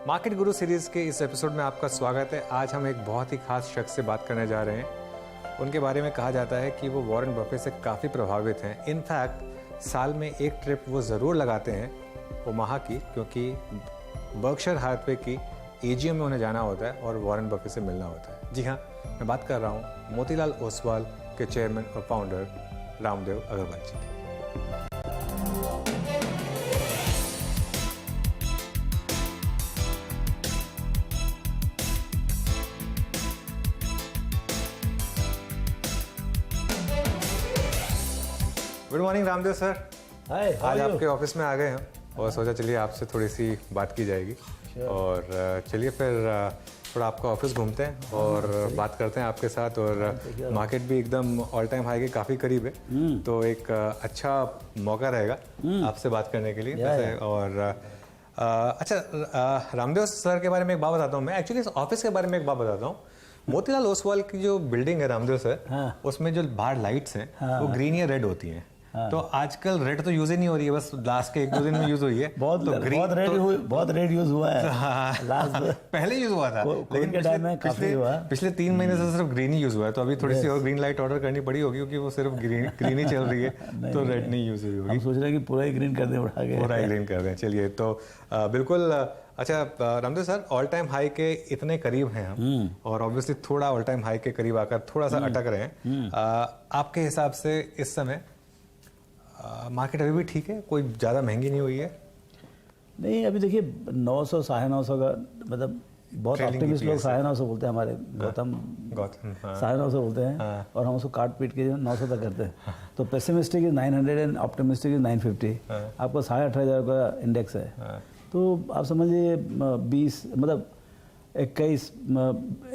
Market गुरु series के इस episode में आपका स्वागत है। आज हम एक बहुत ही खास शख्स से बात करने जा रहे हैं। उनके बारे में कहा जाता है कि वो वॉरेन बफेट से काफ़ी प्रभावित हैं। इनफैक्ट साल में एक ट्रिप वो ज़रूर लगाते हैं ओमाहा की, क्योंकि बर्कशायर हाथवे की एजीएम में उन्हें जाना होता है और वॉरेन बफेट से मिलना होता है। जी हाँ, मैं बात कर रहा हूँ मोतीलाल ओसवाल के चेयरमैन और founder Ramdev Agarwal ji. Good morning Ramdev sir. Hi, आज आपके ऑफिस में आ गए हैं और सोचा चलिए आपसे थोड़ी सी बात की जाएगी। और चलिए फिर थोड़ा आपका ऑफिस घूमते हैं और बात करते हैं आपके साथ। और मार्केट भी एकदम ऑल टाइम हाई के काफ़ी करीब है, तो एक अच्छा मौका रहेगा आपसे बात करने के लिए। और अच्छा, रामदेव सर के बारे में एक बात बताता हूँ मैं। एक्चुअली इस ऑफिस के बारे में एक बात बताता हूँ। मोतीलाल ओसवाल की जो बिल्डिंग है रामदेव सर, उसमें जो बाहर लाइट्स हैं वो ग्रीन या रेड होती हैं। तो आजकल रेड तो यूज ही नहीं हो रही है, बस लास्ट के 1-2 दिन में यूज हुई है। बहुत रेड यूज हुआ है। लास्ट पहले यूज हुआ था, लेकिन पिछले 3 महीने से सिर्फ ग्रीन ही यूज हुआ है। तो अभी थोड़ी सी और ग्रीन लाइट ऑर्डर करनी पड़ी होगी, क्योंकि वो सिर्फ ग्रीन ही चल रही है। तो रेड नहीं यूज हुई होगी। हम सोच रहे हैं कि पूरा ही ग्रीन कर दें, उठा के पूरा ही ग्रीन कर दें। चलिए, तो बिल्कुल। अच्छा Ramdev sir, all time high के इतने करीब हैं हम, और ऑब्वियसली थोड़ा ऑल टाइम हाई के करीब आकर थोड़ा सा अटक रहे हैं। आपके हिसाब से इस समय मार्केट अभी भी ठीक है? कोई ज़्यादा महंगी नहीं हुई है? नहीं, अभी देखिए 900 950 का, मतलब बहुत ऑप्टिमिस्ट लोग 950 बोलते हैं। हमारे गौतम 950 बोलते हैं, और हम उसको काट पीट के 900 तक करते हैं। तो pessimistic is 900 and optimistic is 950। आपका 18,500 का इंडेक्स है। तो आप समझिए 20, मतलब 21,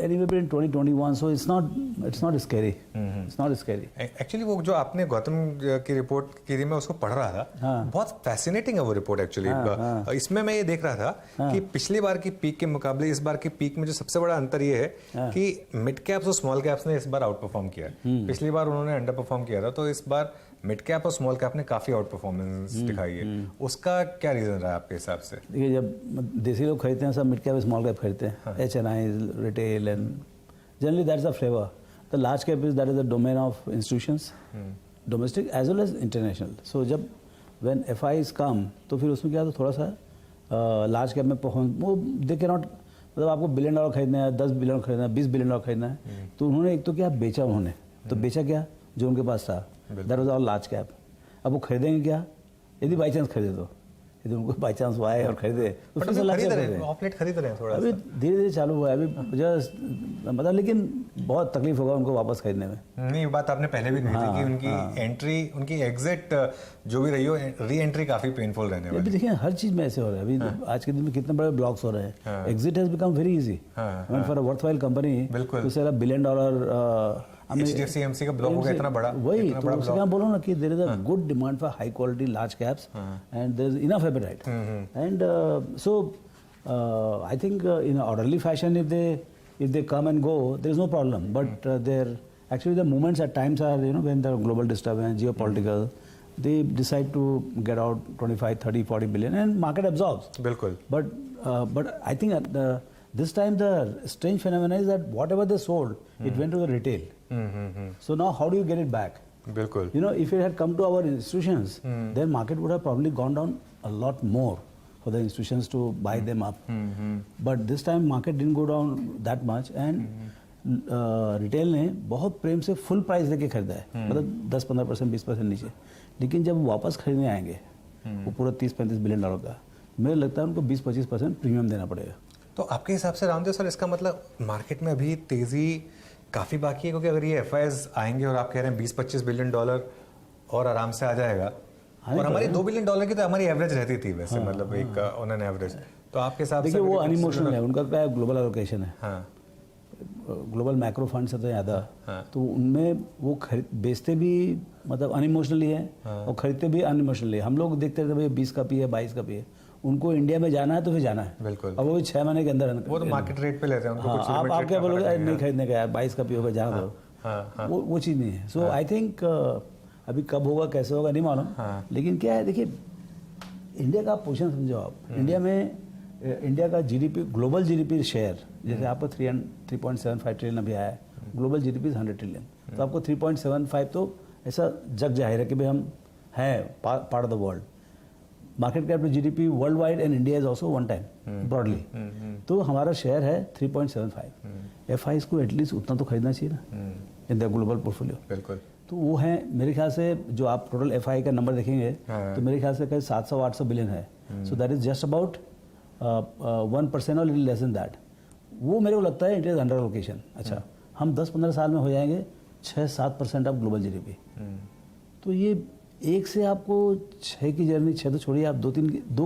anywhere between 20-21, so it's not scary. It's not scary. Actually वो जो आपने गौतम की रिपोर्ट की थी, मैं उसको पढ़ रहा था। बहुत फैसिनेटिंग है वो रिपोर्ट एक्चुअली। इसमें मैं ये देख रहा था कि पिछली बार की पीक के मुकाबले इस बार की पीक में जो सबसे बड़ा अंतर ये है कि मिड कैप्स और स्मॉल कैप्स ने इस बार आउट परफॉर्म किया। पिछली बार उन्होंने अंडर परफॉर्म किया था, तो इस बार मिड कैप और स्मॉल कैप ने काफी आउट परफॉर्मेंस दिखाई है। उसका क्या रीजन रहा है आपके हिसाब से? देखिए, जब देसी लोग खरीदते हैं, सब मिड कैप स्मॉल कैप खरीदते हैं। HNI, retail, and generally that's the flavour. The large cap is that is the domain of institutions, domestic as well as international. So जब व्हेन FIs कम, तो फिर उसमें क्या, तो थोड़ा सा लार्ज कैप में परफॉर्मेंस वो दे के नॉट, मतलब आपको $1 बिलियन खरीदना है, 10 बिलियन खरीदना है, 20 बिलियन खरीदना है, तो उन्होंने एक तो क्या बेचा, उन्होंने तो बेचा क्या जो उनके पास था, that was all large cap. अब वो खरीदेंगे क्या, यदि बाई चांस खरीदे, तो यदि उनको बाई चांस वो आए और खरीदे तो फिर से लार्ज कैप खरीद रहे हैं। थोड़ा अभी धीरे धीरे चालू हुआ है अभी जस्ट, मतलब, लेकिन बहुत तकलीफ होगा उनको वापस खरीदने में। नहीं, बात आपने पहले भी कही थी कि उनकी एंट्री, उनकी एग्जिट जो भी रही हो, री एंट्री काफी पेनफुल रहने वाली है। अभी देखिए हर चीज में ऐसे हो रहा है। अभी आज के दिन में कितने बड़े ब्लॉक्स हो रहे हैं। Exit has become very easy for a worthwhile company to sell $1 billion. HDFC AMC का ब्लॉक हो गया इतना बड़ा, वही तो उससे क्या बोलो ना कि there is a good demand for high quality large caps and there is enough appetite. And so I think in orderly fashion if they come and go, there is no problem, but actually the movements at times are, when there are global disturbance, geopolitical, they decide to get out 25, 30, 40 billion and market absorbs. बिल्कुल। But I think this time the strange phenomenon is that whatever they sold, it went to the retail. So now how do you get it back? बिल्कुल। If it had come to our institutions, then market would have probably gone down a lot more for the institutions to buy them up. But this time market didn't go down that much, and retail ने बहुत प्रेम से full price देके खरीदा है, मतलब 10-15%, 20% नीचे। लेकिन जब वापस खरीदने आएंगे वो पूरा $30-35 बिलियन का, मुझे लगता है उनको 20-25% प्रीमियम देना पड़ेगा। तो आपके हिसाब से रामदेव सर, इसका मतलब मार्केट में अभी तेजी काफी बाकी है? क्योंकि अगर ये FIs आएंगे और आप कह रहे हैं $20-25 बिलियन और आराम से आ जाएगा, और हमारी $2 बिलियन की तो हमारी एवरेज रहती थी वैसे, मतलब एक ऑन एन एवरेज। तो आपके हिसाब से देखिए वो अनइमोशनल है, उनका क्या ग्लोबल एलोकेशन है, ग्लोबल मैक्रो फंड से तो ज़्यादा, तो उनमें वो बेचते भी मतलब अनइमोशनली है और खरीदते भी अनइमोशनली है। हम लोग देखते थे भाई 20 का पी है, 22 का पी है, उनको इंडिया में जाना है तो फिर जाना है। बिल्कुल। अब वो भी 6 महीने के अंदर वो तो मार्केट रेट पे लेते हैं उनको। आप क्या बोलोगे, नहीं खरीदने का, 22 का पी होगा, जाना दो, वो चीज़ नहीं है। सो आई थिंक अभी कब होगा, कैसे होगा, नहीं मालूम। लेकिन क्या है, देखिए इंडिया का पोजीशन समझो आप। इंडिया में इंडिया का जीडीपी, ग्लोबल जीडीपी शेयर, जैसे आपको 3.75 ट्रिलियन अभी आया है, ग्लोबल जीडीपी 100 ट्रिलियन, तो आपको 3.75 तो ऐसा जग जाहिर है कि भाई हम हैं part of the world. Market cap to GDP world wide and India is also one time broadly, तो हमारा शेयर है 3.75। एफआई को एटलीस्ट उतना तो खरीदना चाहिए ना इन द ग्लोबल पोर्टफोलियो। बिल्कुल। तो वो है मेरे ख्याल से, जो आप टोटल एफआई का नंबर देखेंगे तो मेरे ख्याल से कहीं 700-800 बिलियन है। So that is just about 1% और लिटिल लेस देन दैट। वो मेरे को लगता है इट इज अंडर एलोकेशन। अच्छा, हम 10-15 साल में हो जाएंगे 6-7% ऑफ ग्लोबल जीडीपी। तो ये एक से आपको 6 की जर्नी, 6 तो छोड़िए, आप 2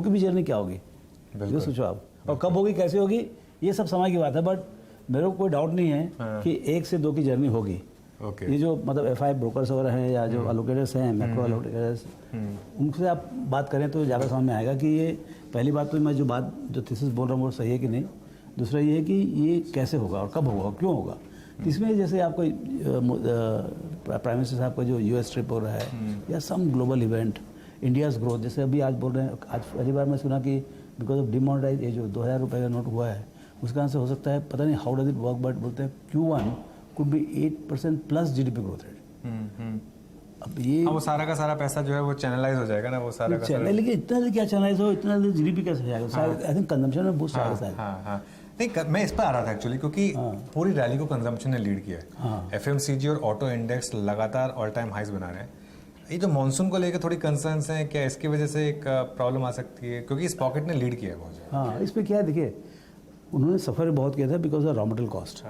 की भी जर्नी क्या होगी, ये सोचो आप, और कब होगी, कैसे होगी, ये सब समय की बात है। बट मेरे को कोई डाउट नहीं है कि 1 से 2 की जर्नी होगी। ये जो मतलब एफआई ब्रोकर्स वगैरह हैं या जो अलोकेटर्स हैं, मैक्रो अलोकेटर्स, उनसे आप बात करें तो ज़्यादा समझ में आएगा कि ये, पहली बात तो मैं जो थीसिस बोल रहा हूँ वो सही है कि नहीं। दूसरा ये है कि ये कैसे होगा और कब होगा और क्यों होगा। इसमें जैसे आपको प्राइम मिनिस्टर साहब का जो यूएस ट्रिप हो रहा है या सम ग्लोबल इवेंट, इंडियाज़ ग्रोथ, जैसे अभी आज बोल रहे हैं, आज पहली बार मैं सुना कि बिकॉज ऑफ डिमोनेटाइज ये जो 2000 रुपये का नोट हुआ है उसके कारण से हो सकता है, पता नहीं how does it work, but बोलते हैं Q1 could be 8% plus GDP growth rate. अब ये वो सारा का सारा पैसा जो है वो चैनलाइज हो जाएगा ना, वो सारा का सारा। लेकिन इतना क्या चैनलाइज हो, इतना जीडीपी कैसे जाएगा? आई थिंक कंजम्पशन में बूस्ट आएगा शायद। हाँ, नहीं, मैं इस पर आ रहा था एक्चुअली, क्योंकि पूरी रैली को कंजम्पशन ने लीड किया है। एफएमसीजी और ऑटो इंडेक्स लगातार ऑल टाइम हाइज बना रहे हैं। ये जो मॉनसून को लेकर थोड़ी कंसर्न्स हैं, क्या इसकी वजह से एक प्रॉब्लम आ सकती है, क्योंकि इस पॉकेट ने लीड किया है बहुत ज़्यादा। हाँ, इस पर क्या है, देखिए उन्होंने सफ़र बहुत किया था because of raw material cost.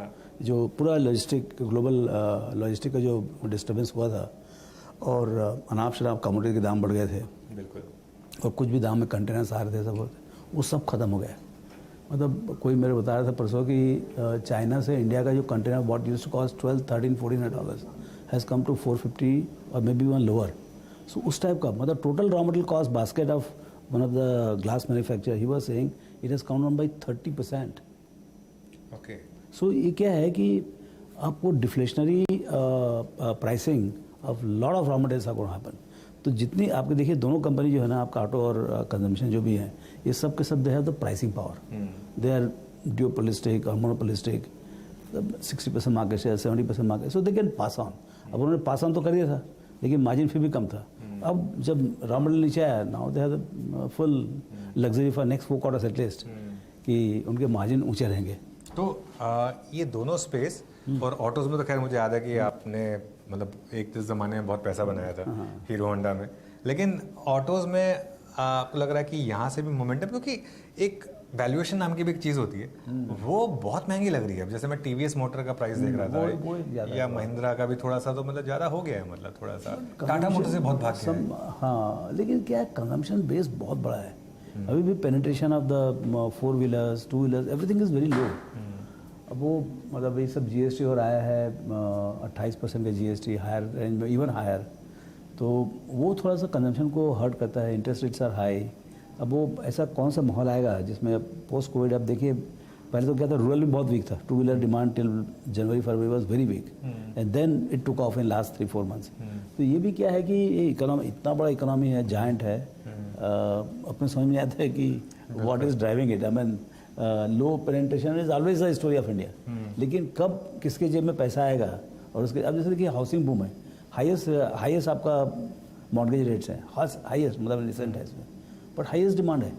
जो पूरा लॉजिस्टिक, ग्लोबल लॉजिस्टिक का जो डिस्टर्बेंस हुआ था, और अनाप शनाप कमोडिटी के दाम बढ़ गए थे, बिल्कुल, और कुछ भी दाम में कंटेनर्स आ रहे थे, सब वो सब खत्म हो गया। मतलब कोई मेरे बता रहा था परसों कि चाइना से इंडिया का जो container what used to cost $12-13-14 has come to 450 और may be one lower. So उस टाइप का, मतलब total raw material cost basket of one of the glass manufacturer, he was saying it has come down by 30%। Okay. So ये क्या है कि आपको deflationary pricing of lot of raw materials are gonna happen. तो जितनी आपके देखिए दोनों कंपनी जो है ना, आपका ऑटो और कंजम्पशन जो भी है, ये सब के सब they have the pricing power. They are duopolistic और monopolistic, 60% market share, 70% market, so they can pass on. अब उन्होंने पास ऑन तो कर दिया था, लेकिन मार्जिन फिर भी कम था। अब जब रॉ मटेरियल नीचे आया, now they have full luxury for next 4 quarters at least, कि उनके मार्जिन ऊंचे रहेंगे। तो ये दोनों स्पेस, और ऑटोज में तो खैर मुझे याद है कि आपने मतलब एक ज़माने में बहुत पैसा बनाया था हीरो होंडा में, लेकिन ऑटोज में आपको लग रहा है कि यहाँ से भी मोमेंटम, क्योंकि एक वैल्यूएशन नाम की भी एक चीज़ होती है, वो बहुत महंगी लग रही है। अब जैसे मैं टीवीएस मोटर का प्राइस देख रहा था, या महिंद्रा का भी थोड़ा सा तो मतलब ज़्यादा हो गया है, मतलब थोड़ा सा टाटा मोटर से बहुत भाग गया है। हाँ, लेकिन क्या है, कंजम्पशन बेस बहुत बड़ा है। अभी भी penetration of the 4 wheelers, 2 wheelers, everything is very low. अब वो मतलब ये सब जीएसटी हो रहा है, 28% का जीएसटी, हायर रेंज में, इवन हायर, तो वो थोड़ा सा कंजम्पशन को हर्ट करता है। Interest rates are high. अब वो ऐसा कौन सा माहौल आएगा जिसमें पोस्ट कोविड, आप देखिए पहले तो क्या था, रूरल में बहुत वीक था, 2 wheeler demand till January February was very weak, and then it took off in last 3-4 months. तो ये भी क्या है कि ये इकोनॉमी, इतना बड़ा इकोनॉमी है, जायंट है, अपने समझ में आता है कि what is driving it. I mean low penetration is always the story of India, लेकिन कब किसके जेब में पैसा आएगा। और उसके अब जैसे देखिए हाउसिंग बूम है, हाईएस्ट आपका मॉर्गेज रेट्स हैं, हाईएस्ट मतलब रिसेंट है इसमें, बट हाईएस्ट डिमांड है।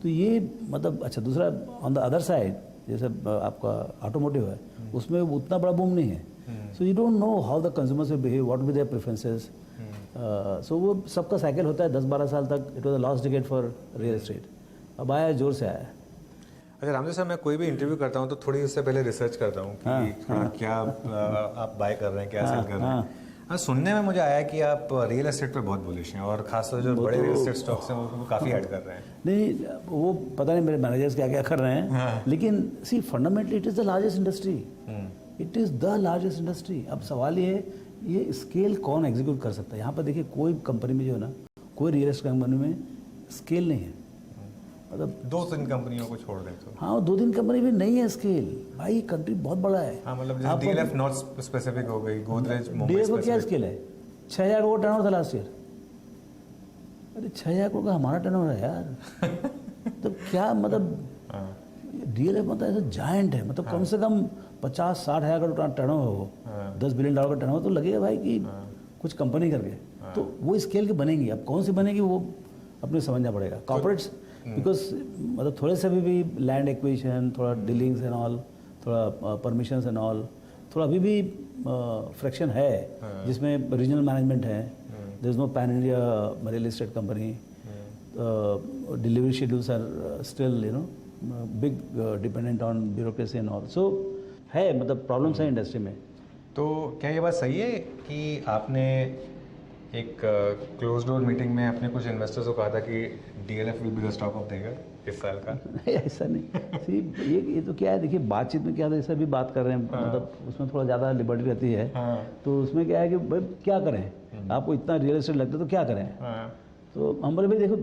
तो ये मतलब अच्छा, दूसरा ऑन द अदर साइड जैसे आपका ऑटोमोटिव है, उसमें उतना बड़ा बूम नहीं है। So you don't know how the consumers will behave, what will their preferences. So वो सबका साइकिल होता है 10-12 साल तक। It was the last decade for real estate, अब आया, जोर से आया। अच्छा रामदेव साहब, मैं कोई भी इंटरव्यू करता हूँ तो थोड़ी उससे पहले रिसर्च करता हूँ कि क्या आप बाय कर रहे हैं, क्या सेल कर रहे हैं। सुनने में मुझे आया कि आप रियल एस्टेट पे बहुत बुलिश हैं, और खासतौर जो बड़े रियल एस्टेट स्टॉक्स हैं वो काफ़ी ऐड कर रहे हैं। नहीं, वो पता नहीं मेरे मैनेजर्स क्या क्या कर रहे हैं, लेकिन see fundamentally it is the largest industry, it is the largest industry. अब सवाल ये स्केल कौन एग्जीक्यूट कर सकता है। यहाँ पर देखिए कोई कंपनी में जो है ना, कोई रियल एस्टेट कंपनी में स्केल नहीं है। मतलब 2-3 कंपनियों को छोड़ दें तो, हाँ, 2-3 कंपनी भी नहीं है स्केल। भाई कंट्री बहुत बड़ा है। हाँ, मतलब जैसे डीएलएफ नॉट स्पेसिफिक हो गई, गोदरेज मुंबई डीएलएफ का क्या स्केल है? 6,000 करोड़ टर्नओवर था लास्ट ईयर। अरे 6,000 करोड़ का हमारा टर्नओवर है यार। तो क्या मतलब DLF मतलब ऐसा जायंट है, मतलब कम से कम 50-60 हज़ार का टर्नओवर हो, $10 बिलियन का टर्नओवर, तो लगेगा भाई कि कुछ कंपनी कर गए। तो वो स्केल के बनेंगी, अब कौन सी बनेगी वो अपने समझना पड़ेगा। कॉर्पोरेट्स बिकॉज मतलब थोड़े से भी लैंड एक्विजिशन, थोड़ा डीलिंग्स एंड ऑल, थोड़ा परमिशंस एंड ऑल, थोड़ा अभी भी फ्रैक्शन है जिसमें रीजनल मैनेजमेंट है, there is no pan India real estate company, delivery schedules are still big dependent on bureaucracy and all, so है मतलब प्रॉब्लम्स है इंडस्ट्री में। तो क्या ये बात सही है कि आपने एक क्लोज डोर मीटिंग में अपने कुछ इन्वेस्टर्स को कहा था कि DLF will be the stock of the year इस साल का? नहीं ऐसा नहीं, सी ये तो क्या है, देखिए बातचीत में क्या है, जैसे अभी बात कर रहे हैं मतलब उसमें थोड़ा ज़्यादा लिबर्टी रहती है, तो उसमें क्या है कि भाई क्या करें, आपको इतना रियल एस्टेट लगता है तो क्या करें। तो हम बोले भाई देखो,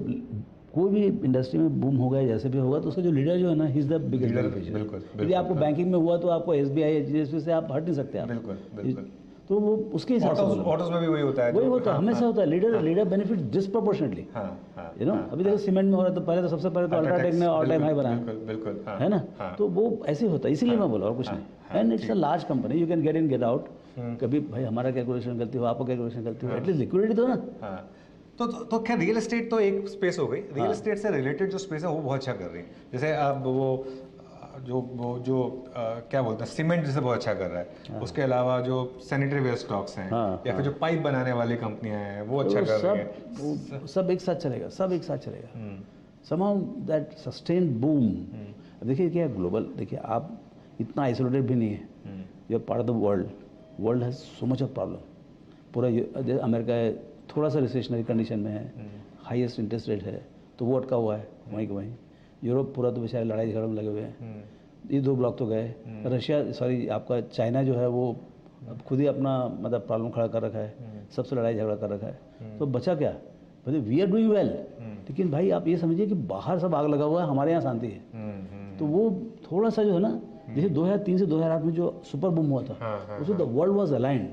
कोई भी इंडस्ट्री में बूम होगा जैसे भी होगा तो उसका जो लीडर जो है ना, he is the biggest beneficiary. यदि आपको बैंकिंग में हुआ तो आपको SBI HDFC से आप हट नहीं सकते आप, बिल्कुल। तो वो उसके हिसाब से ऑटोज में भी वही होता है, वही होता है, हमेशा होता है, लीडर बेनिफिट डिस्प्रोपोर्शनेटली। अभी देखो सीमेंट में हो रहा है तो पहले तो सबसे पहले तो अल्ट्राटेक ने ऑल टाइम हाई बनाया, बिल्कुल है ना, तो वो ऐसे ही होता है, इसीलिए मैं बोला और कुछ नहीं। And it's a large company, you can get in get out, कभी भाई हमारा कैलकुलेशन गलती हो, आपको कैलकुलेशन गलती हो, एटलीस्ट लिक्विडिटी दो ना। तो क्या रियल एस्टेट तो एक स्पेस हो गई, रियल एस्टेट से रिलेटेड जो स्पेस है वो बहुत अच्छा कर रही है। जैसे अब वो क्या बोलते हैं, सीमेंट जैसे बहुत अच्छा कर रहा है, उसके अलावा जो सैनिटरी वेयर स्टॉक्स हैं या फिर जो पाइप बनाने वाली कंपनियां हैं वो अच्छा कर रही हैं, सब एक साथ चलेगा, सब एक साथ चलेगा, somehow that sustained boom। अब देखिए क्या ग्लोबल, देखिए आप इतना आइसोलेटेड भी नहीं है, you are part of the world has so much of problem, पूरा अमेरिका है थोड़ा सा रिसेशनरी कंडीशन में है, हाईएस्ट इंटरेस्ट रेट है तो वो अटका हुआ है वहीं के वहीं, यूरोप पूरा तो बेचारे लड़ाई झगड़े में लगे हुए हैं, ये 2 ब्लॉक तो गए, रशिया सॉरी आपका चाइना जो है वो अब खुद ही अपना मतलब प्रॉब्लम खड़ा कर रखा है, सबसे लड़ाई झगड़ा कर रखा है, तो बचा क्या, मतलब वी आर डूइंग वेल, लेकिन भाई आप ये समझिए कि बाहर सब आग लगा हुआ है, हमारे यहाँ शांति है, तो वो थोड़ा सा जो है ना, जैसे 2003 से 2008 में जो सुपर बूम हुआ था उसमें the world was aligned,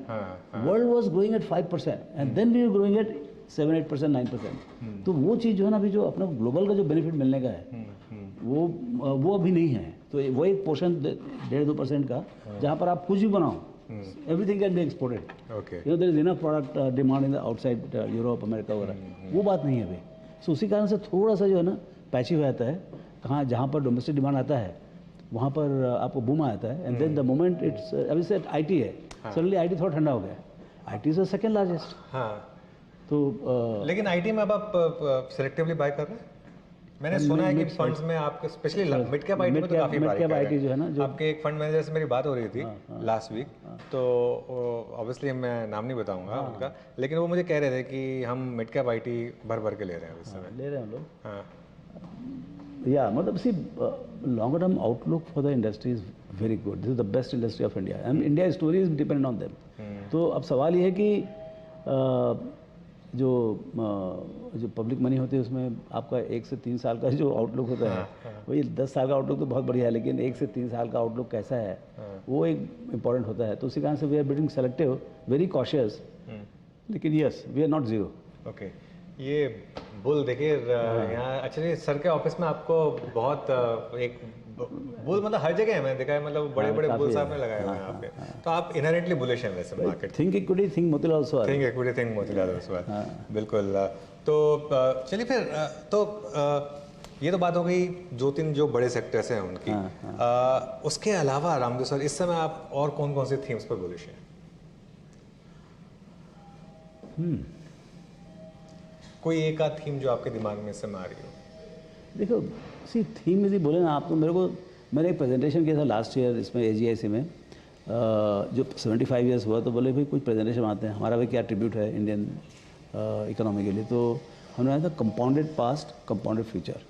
world was growing at 5% and then we are growing at 7-8%, 9%, तो वो चीज़ जो है ना अभी जो अपना ग्लोबल का जो बेनिफिट मिलने का है वो अभी नहीं है, तो वो एक पोर्शन 1.5-2% का जहाँ पर आप कुछ भी बनाओ, everything can be exported, there is enough product demand in the outside Europe America वगैरह, वो बात नहीं है अभी, सो उसी कारण से थोड़ा सा जो है ना पैची हो जाता है, कहाँ जहाँ पर डोमेस्टिक डिमांड आता है वहाँ पर आपको बूम आता है, and then the moment it's अभी से IT है, सडनली IT थोड़ा ठंडा हो गया, IT is the second largest, तो लेकिन IT में अब आप सिलेक्टिवली बाय कर रहे हैं? मैंने सुना है कि फंड्स में आपके स्पेशली मिड कैप IT में तो काफी बारी कर रहे हैं जो है ना, जो आपके एक फंड मैनेजर से मेरी बात हो रही थी लास्ट वीक, तो ऑब्वियसली मैं नाम नहीं बताऊंगा उनका, लेकिन वो मुझे कह रहे थे कि हम मिड कैप IT भर के ले रहे हैं इस समय, ले रहे हैं लोग, या मतलब see longer term outlook for the industry is very good, this is the best industry of India and India story is dependent on them, तो अब सवाल ये है कि जो पब्लिक मनी होती है उसमें आपका 1 से 3 साल का जो आउटलुक होता है, वही 10 साल का आउटलुक तो बहुत बढ़िया है, लेकिन 1 से 3 साल का आउटलुक कैसा है वो एक इम्पॉर्टेंट होता है, तो उसी कारण से we are building selective, very cautious, लेकिन yes we are not zero. Okay, ये बुल देखिए यहाँ एक्चुअली सर के ऑफिस में आपको बहुत एक बुल मतलब हर जगह है, मैंने देखा है, मतलब बड़े बड़े बुल्स आपने लगाए हुए हैं यहाँ पे, तो आप इनहेरेंटली बुलिश हैं वैसे market, think equity think Motilal Oswal, think equity think Motilal Oswal, बिल्कुल। तो चलिए फिर तो ये तो बात हो गई जो बड़े सेक्टर्स हैं उनकी, उसके अलावा रामदेव सर इस समय आप और कौन कौन से थीम्स पर बुलिश हैं? कोई एक आध थीम जो आपके दिमाग में इस समय आ रही हो? देखो सी थीम यदि बोले ना आप, तो मैंने एक प्रेजेंटेशन किया था लास्ट ईयर इसमें AGIC में, जो 75 ईयर्स हुआ, तो बोले भाई कुछ प्रेजेंटेशन आते हैं, हमारा भाई क्या ट्रिब्यूट है इंडियन इकोनॉमी के लिए, तो हमने आया था compounded past compounded future,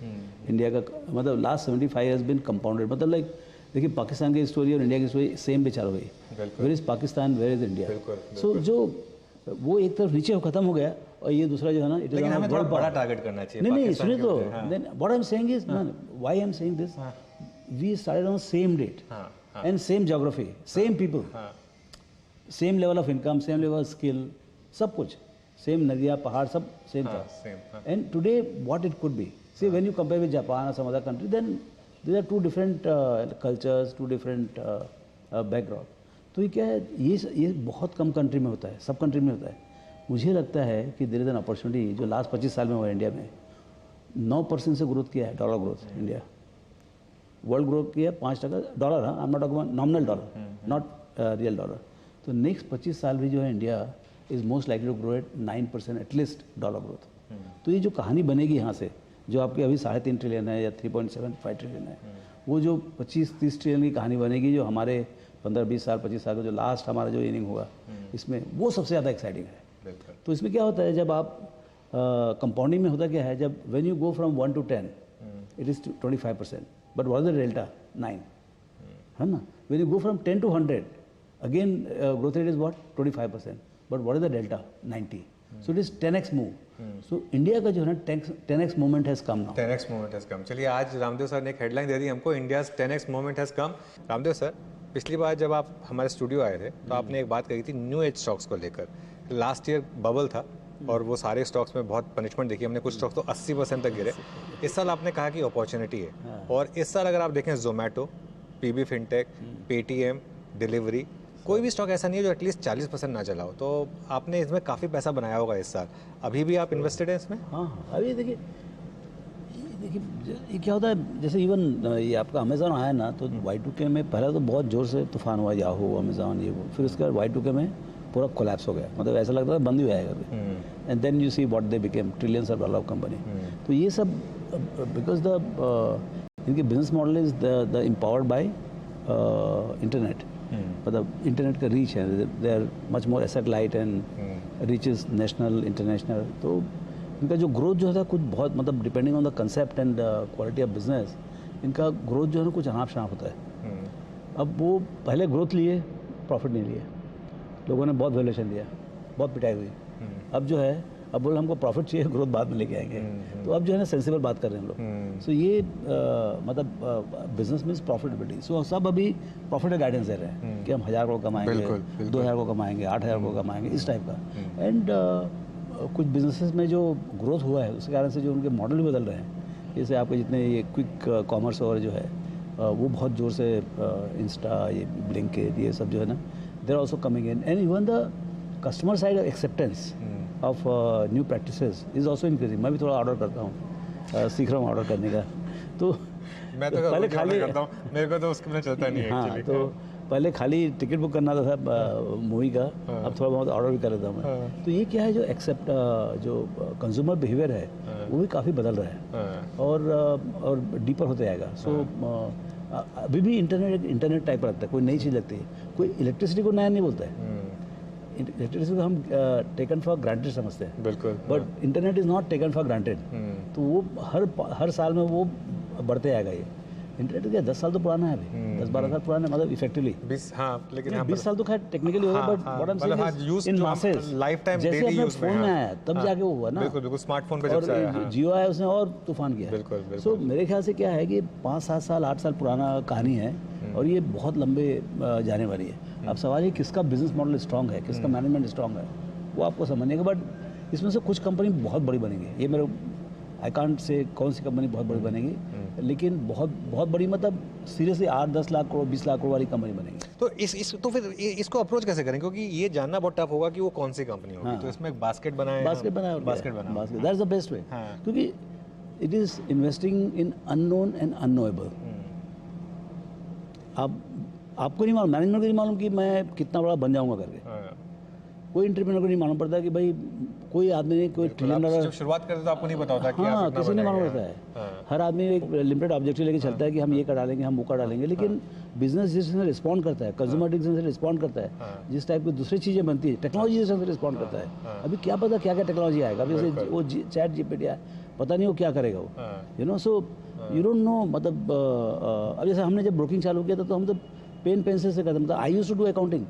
India का मतलब लास्ट 75 ईयर्स बिन कंपाउंडेड, मतलब लाइक देखिए पाकिस्तान की स्टोरी और इंडिया की स्टोरी सेम पे चालू गई, where is Pakistan where is India, so जो वो एक तरफ नीचे खत्म हो गया और ये दूसरा जो है ना, लेकिन हमें थोड़ा बड़ा टारगेट करना चाहिए। नहीं सुनिए तो, then what I am saying is, why I am saying this, we started on same date and same geography, same people, same level of income, same level of skill, सब कुछ सेम, नदियाँ पहाड़ सब सेम था, and today what it could be, see when you compare with Japan और some other country, then these are two different cultures, two different background. तो ये क्या है, ये बहुत कम कंट्री में होता है, सब कंट्री में होता है। मुझे लगता है कि देयर इज एन अपॉर्चुनिटी जो लास्ट 25 साल में हुआ इंडिया में। 9% से ग्रोथ किया है, dollar growth India. World growth किया 5% डॉलर, हाँ, I am not talking about nominal dollar, not real dollar. तो नेक्स्ट 25 साल भी जो है India is most likely to grow at 9% at least dollar growth. तो ये जो कहानी बनेगी यहाँ से, जो आपके अभी 3.5 ट्रिलियन है या 3.75 ट्रिलियन है, वो जो 25-30 ट्रिलियन की कहानी बनेगी, जो हमारे 15-20 साल 25 साल का जो लास्ट हमारा जो इनिंग होगा इसमें, वो सबसे ज़्यादा एक्साइटिंग है। तो इसमें क्या होता है, जब आप कंपाउंडिंग में होता क्या है, जब when you go from 1 to 10 it is 25%, but what is the delta 9, है ना। When you go from 10 to 100 again growth rate is what 25%, but what is the delta 90, so it is 10x move. So India का जो है ना 10x movement has come now. 10x movement has come. चलिए, आज Ramdev sir ने एक headline दे दी हमको, India's 10x movement has come. Ramdev sir, पिछली बार जब आप हमारे स्टूडियो आए थे तो आपने एक बात कही थी न्यू एज स्टॉक्स को लेकर। लास्ट ईयर बबल था और वो सारे स्टॉक्स में बहुत पनिशमेंट देखी हमने, कुछ स्टॉक्स तो 80% तक गिरे। इस साल आपने कहा कि अपॉर्चुनिटी है, और इस साल अगर आप देखें Zomato, PB Fintech, Paytm, delivery, कोई भी स्टॉक ऐसा नहीं है जो एटलीस्ट 40% ना चला हो। तो आपने इसमें काफ़ी पैसा बनाया होगा इस साल, अभी भी आप इन्वेस्टेड हैं इसमें? हाँ, अभी देखिए ये क्या होता है, जैसे इवन ये आपका अमेज़ॉन आया ना, तो Y2K में पहले तो बहुत ज़ोर से तूफान हुआ, याहू, अमेज़ॉन, ये वो, फिर उसके बाद Y2K में पूरा कोलैप्स हो गया, मतलब ऐसा लगता था बंद ही हो जाएगा। And then you see what they became, trillions of dollar company. तो ये सब बिकॉज द इनके business model is the empowered by internet, मतलब इंटरनेट का रीच है, they are much more asset light and reach is national international. तो इनका जो ग्रोथ जो है कुछ बहुत, मतलब depending on the concept and quality of business, इनका ग्रोथ जो है ना कुछ अनाप शनाप होता है। अब वो पहले ग्रोथ लिए, प्रॉफिट नहीं लिए, लोगों ने बहुत वैल्यूएशन दिया, बहुत पिटाई हुई। अब जो है, अब बोले हमको प्रॉफिट चाहिए, ग्रोथ बाद में लेके आएंगे। तो अब जो है ना सेंसिबल बात कर रहे हैं हम लोग। सो ये मतलब बिजनेस मीन्स प्रॉफिटेबिलिटी। सो सब अभी प्रॉफिट का गाइडेंस दे रहे हैं कि हम 1000 करोड़ कमाएंगे, 2000 को कमाएंगे, 8000 को कमाएंगे, इस टाइप का। एंड कुछ बिजनेसेस में जो ग्रोथ हुआ है उसके कारण से जो उनके मॉडल भी बदल रहे हैं, जैसे आपके जितने ये क्विक कॉमर्स और जो है वो बहुत ज़ोर से इंस्टा, ये ब्लिंकिट, ये सब जो है ना, they are also coming in. And even the customer side acceptance of new practices is also increasing. मैं भी थोड़ा ऑर्डर करता हूँ, सीख रहा हूँ ऑर्डर करने का। तो मैं तो पहले खाली करता हूँ, मेरे को तो उसके बिना चलता नहीं है। हाँ, तो पहले खाली टिकट बुक करना था मूवी का, अब थोड़ा बहुत ऑर्डर भी कर लेता हूँ मैं। तो ये क्या है, जो एक्सेप्ट जो कंज्यूमर बिहेवियर है वो भी काफ़ी बदल रहा है और डीपर होते जाएगा। सो अभी भी इंटरनेट टाइप लगता है, कोई नई चीज़ लगती है, कोई इलेक्ट्रिसिटी को नया नहीं बोलता है। इलेक्ट्रिसिटी को हम टेकन फॉर ग्रांटेड समझते हैं, बिल्कुल, but internet is not taken for granted. तो वो हर साल में वो बढ़ते आएगा। ये इंटरनेट क्या 10 साल तो पुराना है अभी, 10-12 साल पुराना है, मतलब इफेक्टिवली 20, हाँ, लेकिन 20 साल तो खैर टेक्निकली होगा, but what I am saying in masses, life time जैसे डेली अपने यूज में, फोन में आया तब जाके वो हुआ ना। बिल्कुल बिल्कुल, स्मार्टफोन पे जब से आया, और जियो आया उसने और तूफान किया। बिल्कुल बिल्कुल। सो मेरे ख्याल से क्या है कि 5-7 साल 8 साल पुराना कहानी है और ये बहुत लंबे जाने वाली है। अब सवाल है किसका बिजनेस मॉडल स्ट्रांग है, किसका मैनेजमेंट स्ट्रांग है, वो आपको समझने का। बट इसमें से कुछ कंपनी बहुत बड़ी बनेंगी, ये मेरे आई कांट से कौन सी कंपनी बहुत बड़ी बनेगी, लेकिन बहुत बड़ी मतलब सीरियसली 8-10 लाख करोड़ 20 लाख करोड़ वाली कंपनी बनेगी। तो फिर इसको अप्रोच कैसे करें, क्योंकि ये जानना बहुत टफ होगा कि वो कौन सी कंपनी होगी। तो इसमें बास्केट बनाए, बास्केट बनाए, that is the best way, क्योंकि it is investing in unknown and unknowable. आपको नहीं मालूम, मैनेजमेंट को नहीं मालूम कि मैं कितना बड़ा बन जाऊंगा करके। कोई एंटरप्रेन्योर को नहीं मालूम पड़ता कि भाई कोई आदमी ने कोई ट्रिलियन डॉलर जब शुरुआत करते तो आपको नहीं पता होता कि हाँ, आप किसी ने मालूम रहता है। हर आदमी एक लिमिटेड ऑब्जेक्टिव लेके चलता है कि हम ये कर डालेंगे, हम वो कर डालेंगे, लेकिन बिजनेस जिस तरह से रिस्पॉन्ड करता है, कंज्यूमर जिस तरह से रिस्पॉन्ड करता है, जिस टाइप की दूसरी चीज़ें बनती है, टेक्नोलॉजी जिस तरह से रिस्पॉन्ड करता है। अभी क्या पता क्या क्या टेक्नोलॉजी आएगा, अभी जैसे वो चैट जीपीटी है, पता नहीं वो क्या करेगा वो, you know. So you don't no, मतलब अब जैसे हमने जब ब्रोकिंग चालू किया था तो हम तो पेन पेंसिल से करते, मतलब I used to do accounting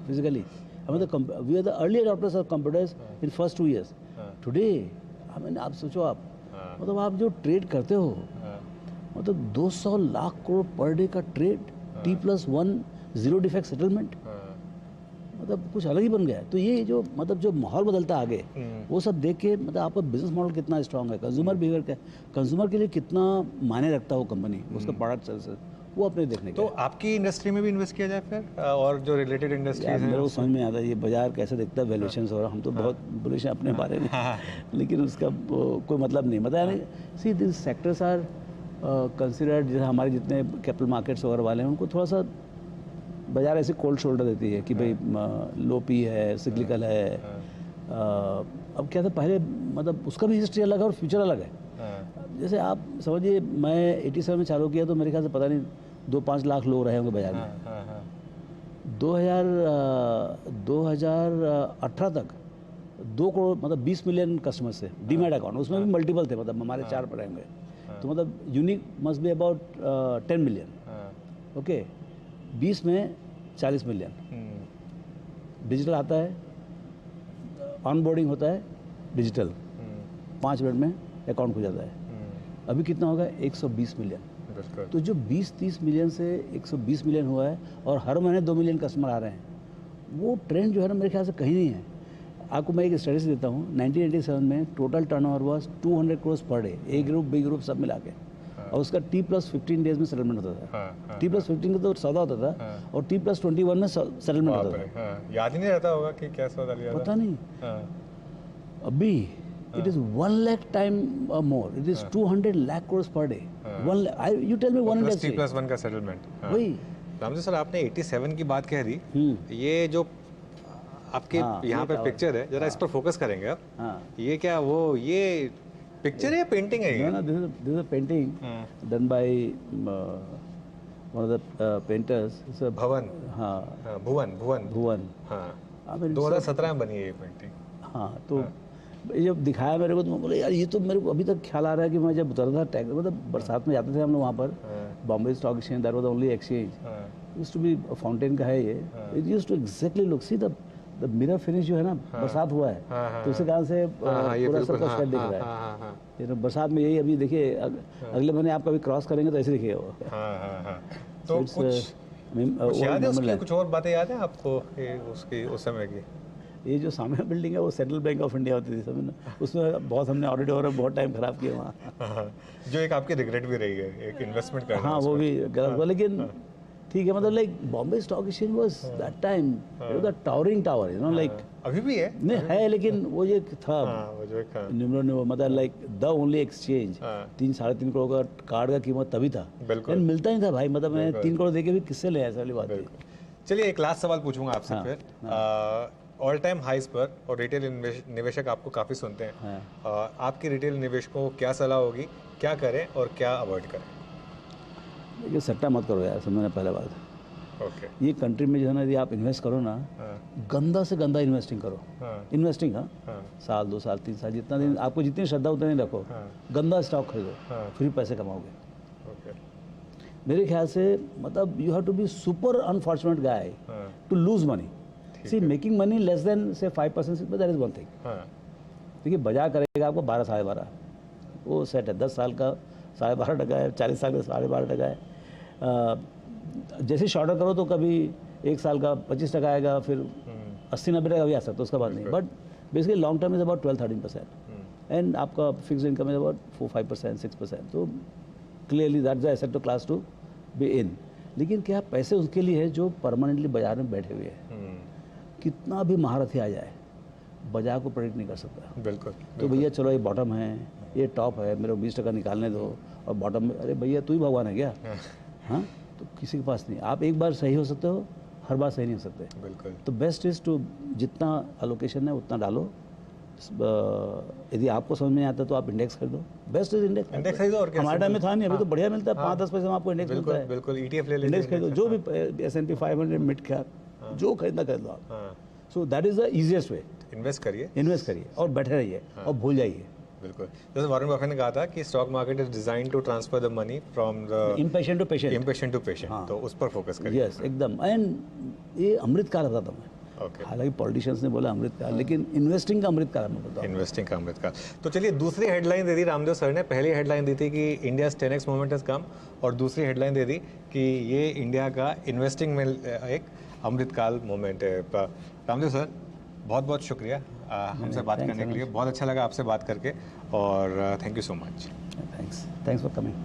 physically. मतलब we are the early adopters of computers in first 2 years। Today I mean आप सोचो, आप मतलब आप जो ट्रेड करते हो, मतलब 200 लाख करोड़ पर डे का trade, T+1 zero defect settlement, मतलब कुछ अलग ही बन गया है। तो ये जो मतलब जो माहौल बदलता है आगे, वो सब देख के मतलब आपका बिजनेस मॉडल कितना स्ट्रांग है, कंज्यूमर बिहेवियर का, कंज्यूमर के लिए कितना मायने रखता है वो कंपनी, उसका प्रोडक्ट सर्विसेज, वो अपने देखने तो आपकी इंडस्ट्री में भी इन्वेस्ट किया जाए फिर, और जो रिलेटेड इंडस्ट्रीज हैं? मेरे को समझ में आता है ये बाजार कैसे दिखता है, वैल्यूएशन हो रहा, हम तो बहुत बुलिश हैं अपने बारे में, लेकिन उसका कोई मतलब नहीं, मतलब see this sectors are considered, जैसे हमारे जितने कैपिटल मार्केट्स वगैरह वाले हैं उनको थोड़ा सा बाजार ऐसे कोल्ड शोल्डर देती है कि भाई लो पी है, सिक्लिकल है। अब क्या था पहले, मतलब उसका भी हिस्ट्री अलग है और फ्यूचर अलग है। जैसे आप समझिए मैं 87 में चालू किया तो मेरे ख्याल से पता नहीं 2-5 लाख लोग रहे होंगे बाजार में। 2018 तक 2 करोड़ मतलब 20 मिलियन कस्टमर्स थे डीमैट अकाउंट, उसमें भी मल्टीपल थे, मतलब हमारे 4 पड़े होंगे, तो मतलब unique must be about 10 million. Okay, 20 में 40 मिलियन। डिजिटल आता है, ऑनबोर्डिंग होता है डिजिटल, 5 मिनट में अकाउंट खुल जाता है। अभी कितना होगा? 120 मिलियन। तो जो 20-30 मिलियन से 120 मिलियन हुआ है और हर महीने 2 मिलियन कस्टमर आ रहे हैं, वो ट्रेंड जो है ना मेरे ख्याल से कहीं नहीं है। आपको मैं एक स्टडी देता हूँ, 1987 में total turnover was 200 crore per day, A group B group सब मिला के, और उसका T+15 डेज में सेटलमेंट होता था। T+15 का तो सौदा होता था और T+21 में सेटलमेंट होता था। याद ही नहीं रहता होगा कि क्या सौदा लिया था, पता नहीं। अभी it is 1 lakh time or more, it is 200 lakh crores per day। 1 lakh, you tell me one industry T+1 का सेटलमेंट। वही रामजी सर, आपने 87 की बात कह दी, ये जो आपके यहाँ पे पिक्चर है, जरा इस पर फोकस करेंगे आप। ये क्या वो ये पिक्चर है या पेंटिंग है? ये this is a painting done by one of the painters, भवन। हाँ, भुवन। हाँ, 2017 में बनी है ये पेंटिंग। हाँ, तो ये जब दिखाया मेरे को तो मैं बोला यार ये तो मेरे को अभी तक ख्याल आ रहा है कि मैं जब उतरा था टैग, मतलब बरसात में जाते थे हम लोग वहाँ पर, Bombay stock exchange, that was the only exchange, used to be fountain का है ये, it used to exactly look, see the mirror finish जो है ना, बरसात हुआ है तो उसी कारण से पूरा सबका शेड दिख रहा है। ये तो बरसात में यही अभी देखिए, अगले महीने आप कभी क्रॉस करेंगे तो ऐसे दिखेगा। तो कुछ याद है उसकी, कुछ और बातें याद है आपको उसकी उस समय की? ये जो सामने बिल्डिंग है वो सेंट्रल बैंक ऑफ इंडिया होती थी समझ ना, उसमें बहुत हमने ऑडिट और बहुत टाइम खराब किया वहाँ। जो एक आपकी रिग्रेट भी रही है, एक इन्वेस्टमेंट करना। हाँ, वो भी गलत हुआ, लेकिन ठीक है, मतलब like Bombay stock exchange was that time the towering tower, you know, like अभी भी है नहीं है, लेकिन वो ये था वो जो एक निम्नो, मतलब like the only exchange. 3-3.5 crore का कार्ड का कीमत तभी था, लेकिन मिलता नहीं था भाई, मतलब मैं 3 करोड़ देके भी किससे ले, ऐसा वाली बात है। चलिए एक लास्ट सवाल पूछूंगा आपसे फिर। ऑल टाइम हाइस पर और रिटेल निवेशक आपको काफ़ी सुनते हैं, आपके रिटेल निवेशकों को क्या सलाह होगी, क्या करें और क्या अवॉइड करें? देखिए सट्टा मत करो यार, समझना पहले बात। ओके। ये कंट्री में जो है ना, यदि आप इन्वेस्ट करो ना, गंदा से गंदा इन्वेस्टिंग करो। इन्वेस्टिंग साल 2 साल 3 साल, जितना दिन आपको जितनी श्रद्धा उतना नहीं रखो, गंदा स्टॉक खरीदो, फिर पैसे कमाओगे। मेरे ख्याल से मतलब you have to be super unfortunate guy to lose money. See making money less than say 5%, that is one thing. देखिए बाजार करेगा आपको 12-12.5, वो सेट है। 10 साल का 12.5% है, 40 साल का 12.5% है। जैसे शॉर्टर करो तो कभी 1 साल का 25% आएगा, फिर 80-90% भी आ सकता है, उसका बात नहीं। But basically long term is about 12-13%, and आपका फिक्स इनकम इज अबाउट 4-5%, 6%। तो clearly that's the asset to class to be in. लेकिन क्या पैसे उसके लिए है जो परमानेंटली बाजार में बैठे हुए हैं। कितना भी महारथी आ जाए, बाजार को प्रेडिक्ट नहीं कर सकता। बिल्कुल। तो भैया चलो ये बॉटम है, ये टॉप है, मेरे को 20% निकालने दो, और बॉटम में अरे भैया तू ही भगवान है क्या? हाँ, तो किसी के पास नहीं। आप एक बार सही हो सकते हो, हर बार सही नहीं हो सकते। बिल्कुल। तो बेस्ट इज टू जितना अलोकेशन है उतना डालो। यदि आपको समझ में आता तो आप इंडेक्स खरीदो, बेस्ट इज इंडेक्स खरीदो। और हमारे टाइम में था नहीं, अभी तो बढ़िया मिलता है, 5-10 पैसे में आपको इंडेक्स मिलता है। बिल्कुल, ETF ले लीजिए, इंडेक्स खरीदो, जो भी S&P 500 मिड कैप जो खरीदना खरीद लो आप। So that is the easiest way. Invest करिए और बैठे रहिए और भूल जाइए। बिल्कुल, जैसे वॉरेन बफेट ने कहा था कि stock market is designed to transfer the money from the impatient to patient. तो उस पर फोकस करिए। यस, एकदम। एंड ये अमृत काल बताता हूँ मैं। हालांकि पॉलिटिशियंस ने बोला अमृत काल, लेकिन इन्वेस्टिंग का अमृत काल मैं बताता हूँ। इन्वेस्टिंग का अमृत काल। तो चलिए दूसरी हेडलाइन दे दी रामदेव सर ने। पहली हेडलाइन दी थी कि India 10x moment has come, और दूसरी हेडलाइन दे दी कि ये इंडिया का इन्वेस्टिंग में एक अमृतकाल मोमेंट है। रामदेव सर, बहुत बहुत शुक्रिया हमसे बात करने के लिए। बहुत अच्छा लगा आपसे बात करके और thank you so much. Thanks for coming.